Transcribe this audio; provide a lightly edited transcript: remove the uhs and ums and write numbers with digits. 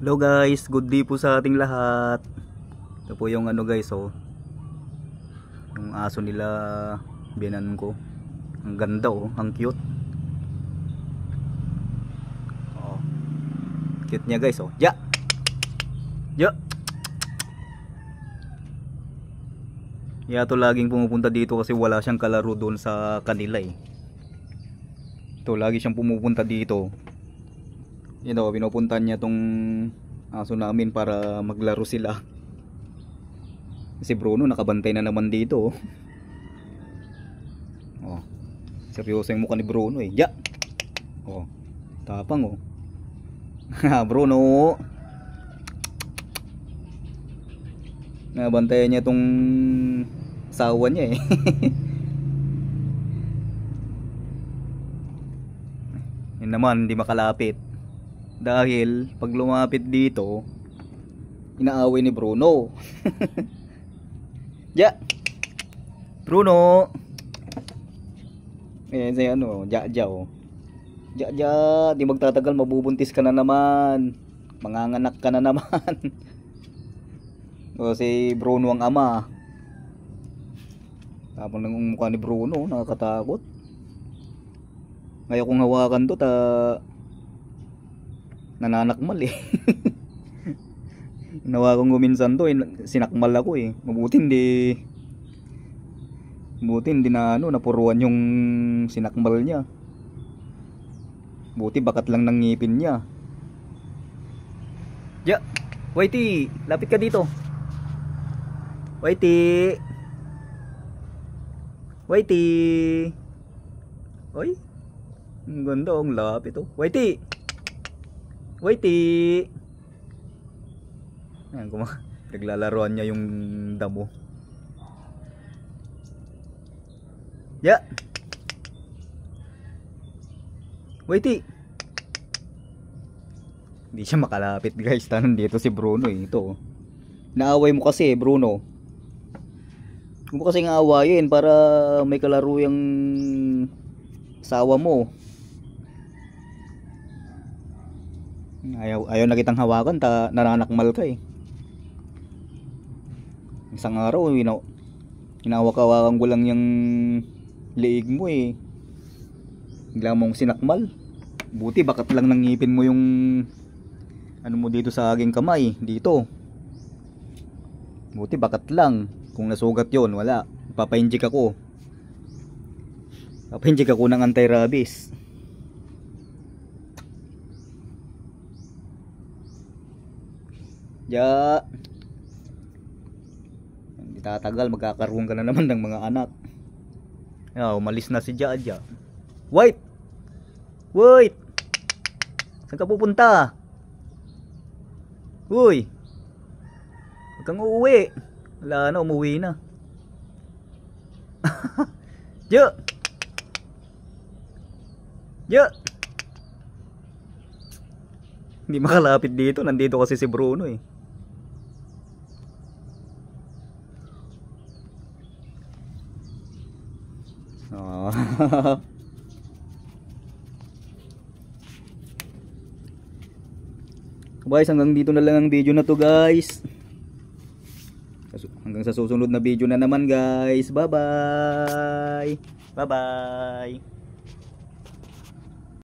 Hello guys, good day po sa ating lahat. Ito po yung guys, yung aso nila, biyanan ko. Ang ganda ang cute. Cute niya guys, Ja. Ja. To laging pumupunta dito kasi wala siyang kalaro doon sa kanila Ito lagi siyang pumupunta dito. Pinupuntahan niya tong aso namin para maglaro sila. Si Bruno nakabantay na naman dito. Seryoso yung mukha ni Bruno Ja. Tapang Bruno. Nabantayan niya tong sawa niya Yun naman, hindi makalapit. Dahil pag lumapit dito, inaaway ni Bruno. Ja. Bruno. Ayan siya Ja. Ja, di magtatagal mabubuntis ka na naman. Manganganak ka na naman. Si Bruno ang ama. Tapos ng mukha ni Bruno, nakakatakot. Ngayon kung hawakan to, nananakmal Nawakan ko minsan to, sinakmal ako Mabuti hindi na napuruan yung sinakmal niya. Buti bakat lang ng ngipin niya. Ja, Whitey, lapit ka dito. Whitey. Oy. Ang ganda, ang lapit Whitey. Ayan, naglalaroan niya yung damo. Ja. Whitey. Hindi siya makalapit guys. Nandito si Bruno Ito. Naaway mo kasi Bruno. Huwag mo kasing aawayin para may kalaro yung sawa mo. Ayaw na kitang hawakan, nananakmal ka Isang araw hinawak-hawakan ko lang yung liig mo bigla mong sinakmal. Buti bakat lang ng ngipin mo yung mo dito sa aking kamay dito. Buti bakat lang. Kung nasugat yon, wala. Papainjik ako ng anti-rabies. Ja. Hindi tatagal, magkakaroon ka na naman ng mga anak. Umalis na si Ja. Wait. Saan ka pupunta? Uy. Huwag kang uuwi. Wala na, umuwi na. Ja. Hindi makalapit dito. Nandito kasi si Bruno Guys, hanggang dito na lang ang video na to guys. Hanggang sa susunod na video na naman guys. Bye bye.